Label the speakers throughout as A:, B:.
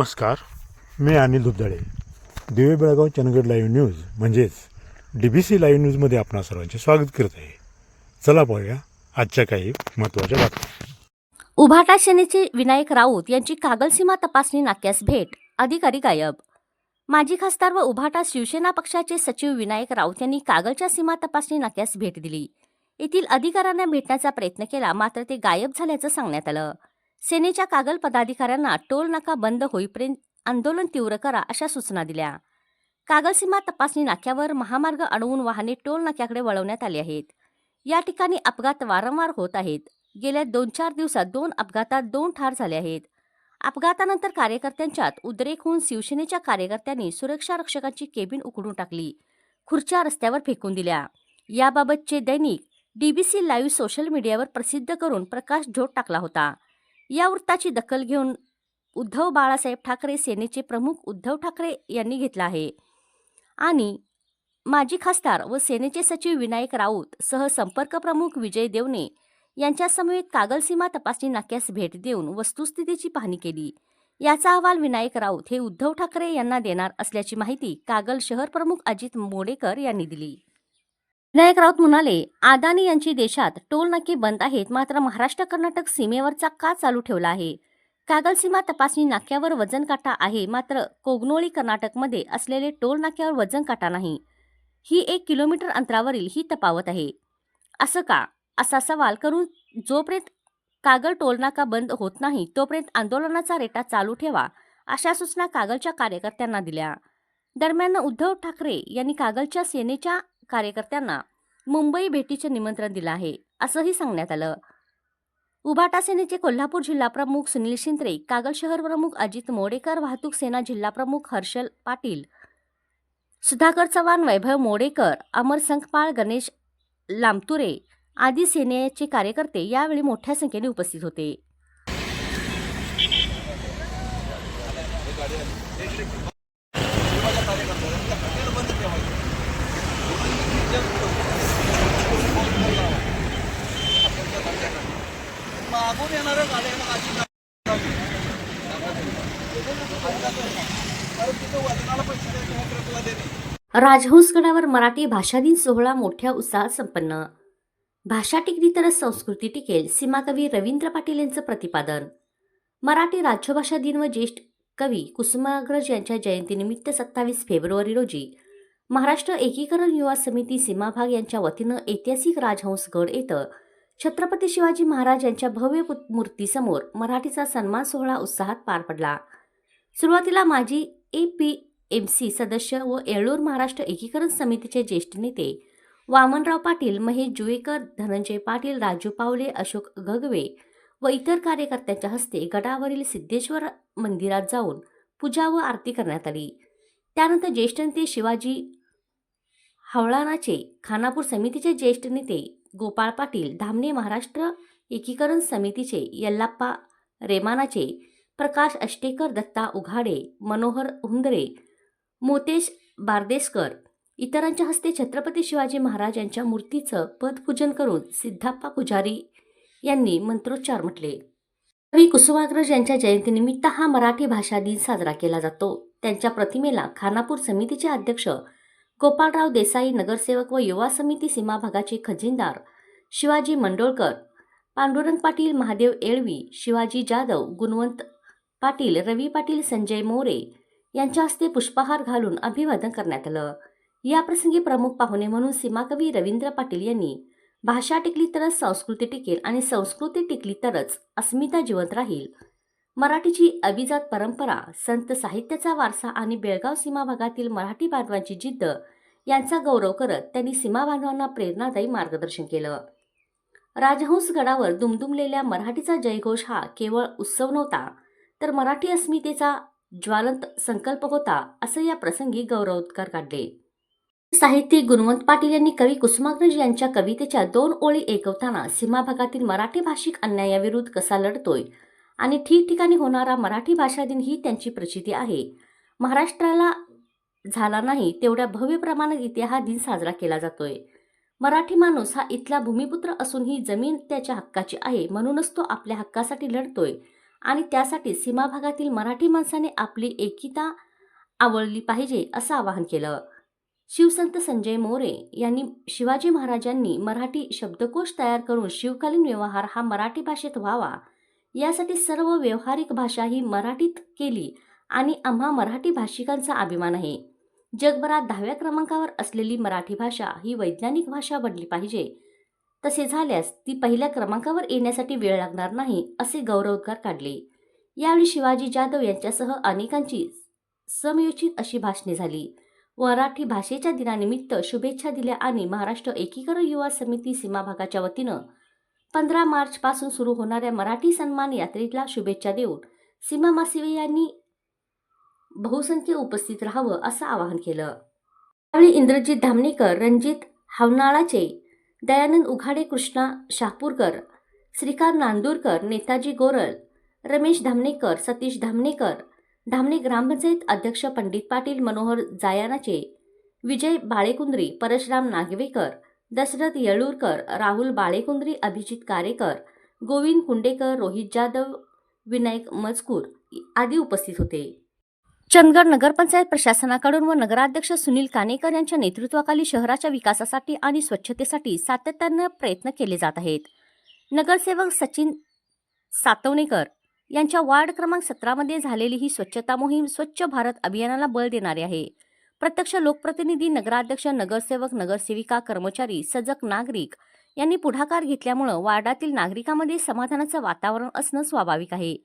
A: नमस्कार, मी अनिल दुबदाळे. दिवे Belgaum Chandgad live news म्हणजेच DBC लाईव्ह न्यूजमध्ये आपणा सर्वांचे स्वागत करत आहे. चला पाहूया आजच्या काही महत्त्वाच्या बातम्या.
B: उभाटा सेनेचे विनायक राऊत यांची कागलसीमा तपासणी नाक्यास भेट, अधिकारी गायब. माजी खासदार व उभाटा शिवसेना पक्षाचे सचिव विनायक राऊत यांनी कागलच्या सीमा तपासणी नाक्यास भेट दिली. येथील अधिकाऱ्यांना भेटण्याचा प्रयत्न केला, मात्र ते गायब झाल्याचं सांगण्यात आलं. सेनेच्या कागल पदाधिकाऱ्यांना टोल नाका बंद होईपर्यंत आंदोलन तीव्र करा अशा सूचना दिल्या. कागल सीमा तपासणी नाक्यावर महामार्ग अडवून वाहने टोल नाक्याकडे वळवण्यात आली आहेत. या ठिकाणी अपघात वारंवार होत आहेत. गेल्या 2-4 दिवसात 2 अपघातात 2 ठार झाले आहेत. अपघातानंतर कार्यकर्त्यांच्यात उद्रेक होऊन शिवसेनेच्या कार्यकर्त्यांनी सुरक्षा रक्षकांची केबिन उखडून टाकली, खुर्च्या रस्त्यावर फेकून दिल्या. याबाबतचे दैनिक DBC लाईव्ह सोशल मीडियावर प्रसिद्ध करून प्रकाश झोत टाकला होता. या वृत्ताची दखल घेऊन उद्धव बाळासाहेब ठाकरे सेनेचे प्रमुख उद्धव ठाकरे यांनी घेतला आहे आणि माजी खासदार व सेनेचे सचिव विनायक राऊत सह संपर्क प्रमुख विजय देवणे यांच्यासमवेत कागल सीमा तपासणी नाक्यास भेट देऊन वस्तुस्थितीची पाहणी केली. याचा अहवाल विनायक राऊत हे उद्धव ठाकरे यांना देणार असल्याची माहिती कागल शहर प्रमुख अजित मोडेकर यांनी दिली. विनायक राऊत म्हणाले, अदानी यांची देशात टोल नाके बंद आहेत, मात्र महाराष्ट्र कर्नाटक सीमेवरचा का चालू ठेवला आहे? कागल सीमा तपासणी नाक्यावर वजन काटा आहे, मात्र कोगनोळी कर्नाटकमध्ये असलेले टोल नाक्यावर वजन काटा नाही. ही 1 किलोमीटर अंतरावरील ही तफावत आहे. असं का? असा सवाल करून जोपर्यंत कागल टोलनाका बंद होत नाही तोपर्यंत आंदोलनाचा रेटा चालू ठेवा अशा सूचना कागलच्या कार्यकर्त्यांना दिल्या. दरम्यान उद्धव ठाकरे यांनी कागलच्या सेनेच्या कार्यकर्त्यांना मुंबई भेटीचे निमंत्रण दिलं आहे, असंही सांगण्यात आलं. उभाटा सेनेचे कोल्हापूर जिल्हा प्रमुख सुनील शिंत्रे, कागल शहर प्रमुख अजित मोडेकर, वाहतूक सेना जिल्हा प्रमुख हर्षल पाटील, सुधाकर चव्हाण, वैभव मोडेकर, अमर संकपाळ, गणेश लामतुरे आदी सेनेचे कार्यकर्ते यावेळी मोठ्या संख्येने उपस्थित होते. राजहंसगडावर मराठी भाषा दिन सोहळा मोठ्या उत्साहात संपन्न. भाषा टिकली तरच संस्कृती टिकेल, सीमाकवी रवींद्र पाटील यांचं प्रतिपादन. मराठी राज्यभाषा दिन व ज्येष्ठ कवी कुसुमाग्रज यांच्या जयंतीनिमित्त 27 फेब्रुवारी रोजी महाराष्ट्र एकीकरण युवा समिती सीमाभाग यांच्या वतीनं ऐतिहासिक राजहंसगड येथे छत्रपती शिवाजी महाराज यांच्या भव्य मूर्तीसमोर मराठीचा सन्मान सोहळा उत्साहात पार पडला. सुरुवातीला माजी APMC सदस्य व येळूर महाराष्ट्र एकीकरण समितीचे ज्येष्ठ नेते वामनराव पाटील, महेश जुवेकर, धनंजय पाटील, राजू पावले, अशोक गगवे व इतर कार्यकर्त्यांच्या हस्ते गडावरील सिद्धेश्वर मंदिरात जाऊन पूजा व आरती करण्यात आली. त्यानंतर ज्येष्ठ नेते शिवाजी हावळानाचे, खानापूर समितीचे ज्येष्ठ नेते गोपाळ पाटील, धामणे महाराष्ट्र एकीकरण समितीचे यल्लाप्पा रेमानाचे, प्रकाश अष्टेकर, दत्ता उघाडे, मनोहर हुंदरे, मोतेश बारदेसकर इतरांच्या हस्ते छत्रपती शिवाजी महाराज यांच्या मूर्तीचं पदपूजन करून सिद्धप्पा पुजारी यांनी मंत्रोच्चार म्हटले. कवी कुसुमाग्रज यांच्या जयंतीनिमित्त हा मराठी भाषा दिन साजरा केला जातो. त्यांच्या प्रतिमेला खानापूर समितीचे अध्यक्ष गोपाळराव देसाई, नगरसेवक व युवा समिती सीमा भागाचे खजिनदार शिवाजी मंडोळकर, पांडुरंग पाटील, महादेव येळवी, शिवाजी जाधव, गुणवंत पाटील, रवी पाटील, संजय मोरे यांच्या हस्ते पुष्पहार घालून अभिवादन करण्यात आलं. याप्रसंगी प्रमुख पाहुणे म्हणून सीमाकवी रवींद्र पाटील यांनी भाषा टिकली तरच संस्कृती टिकेल आणि संस्कृती टिकली तरच अस्मिता जिवंत राहील, मराठीची अभिजात परंपरा, संत साहित्याचा वारसा आणि बेळगाव सीमा भागातील मराठी बांधवांची जिद्द यांचा गौरव करत त्यांनी सीमा बांधवांना प्रेरणादायी मार्गदर्शन केलं. राजहंसगडावर दुमदुमलेल्या मराठीचा जयघोष हा केवळ उत्सव नव्हता, तर मराठी अस्मितेचा ज्वलंत संकल्प होता, असं या प्रसंगी गौरवोद्गार काढले. साहित्यिक गुणवंत पाटील यांनी कवी कुसुमाग्रज यांच्या कवितेच्या 2 ओळी ऐकवताना सीमा भागातील मराठी भाषिक अन्यायाविरुद्ध कसा लढतोय आणि ठिकठिकाणी होणारा मराठी भाषा दिन ही त्यांची प्रचिती आहे. महाराष्ट्राला झाला नाही तेवढ्या भव्य प्रमाणात इथे हा दिन साजरा केला जातोय. मराठी माणूस हा इथला भूमिपुत्र असून ही जमीन त्याच्या हक्काची आहे, म्हणूनच तो आपल्या हक्कासाठी लढतोय आणि त्यासाठी सीमा भागातील मराठी माणसाने आपली एकीता आवळली पाहिजे असं आवाहन केलं. शिवसंत संजय मोरे यांनी शिवाजी महाराजांनी मराठी शब्दकोश तयार करून शिवकालीन व्यवहार हा मराठी भाषेत व्हावा यासाठी सर्व व्यावहारिक भाषा ही मराठीत केली आणि आम्हा मराठी भाषिकांचा अभिमान आहे. जगभरात 10व्या क्रमांकावर असलेली मराठी भाषा ही वैज्ञानिक भाषा बनली पाहिजे. तसे झाल्यास ती पहिल्या क्रमांकावर येण्यासाठी वेळ लागणार नाही असे गौरवोद्गार काढले. यावेळी शिवाजी जाधव यांच्यासह अनेकांची समयोचित अशी भाषणे झाली. मराठी भाषेच्या दिनानिमित्त शुभेच्छा दिल्या आणि महाराष्ट्र एकीकरण युवा समिती सीमा भागाच्या वतीनं 15 मार्चपासून सुरू होणाऱ्या मराठी सन्मान यात्रेला शुभेच्छा देऊन सीमावासी यांनी बहुसंख्य उपस्थित राहावं असं आवाहन केलं. त्यावेळी इंद्रजित धामणेकर, रणजित हावनाळाचे, दयानंद उघाडे, कृष्णा शाहपूरकर, श्रीकांत नांदूरकर, नेताजी गोरल, रमेश धामणेकर, सतीश धामणेकर, धामणे ग्रामपंचायत अध्यक्ष पंडित पाटील, मनोहर जायानाचे, विजय बाळेकुंद्री, परशुराम नागवेकर, दशरथ येळूरकर, राहुल बाळेकुंद्री, अभिजित कारेकर, गोविंद कुंडेकर, रोहित जाधव, विनायक मजकूर आदी उपस्थित होते. चंदगड नगरपंचायत प्रशासनाकडून व नगराध्यक्ष सुनील कानेकर यांच्या नेतृत्वाखाली शहराच्या विकासासाठी आणि स्वच्छतेसाठी सातत्याने प्रयत्न केले जात आहेत. नगरसेवक सचिन सातवणेकर यांच्या वार्ड क्रमांक 17 मध्ये झालेली ही स्वच्छता मोहीम स्वच्छ भारत अभियानाला बळ देणारी आहे. प्रत्यक्ष लोकप्रतिनिधी, नगराध्यक्ष, नगरसेवक, नगरसेविका, कर्मचारी, सजग नागरिक यांनी पुढाकार घेतल्यामुळे वार्डातील नागरिकांमध्ये समाधानाचं वातावरण असणं स्वाभाविक आहे.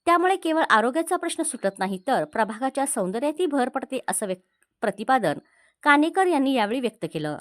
B: त्यामुळे केवळ आरोग्याचा प्रश्न सुटत नाही तर प्रभागाच्या सौंदर्यातही भर पडते असं प्रतिपादन कानेकर यांनी यावेळी व्यक्त केलं.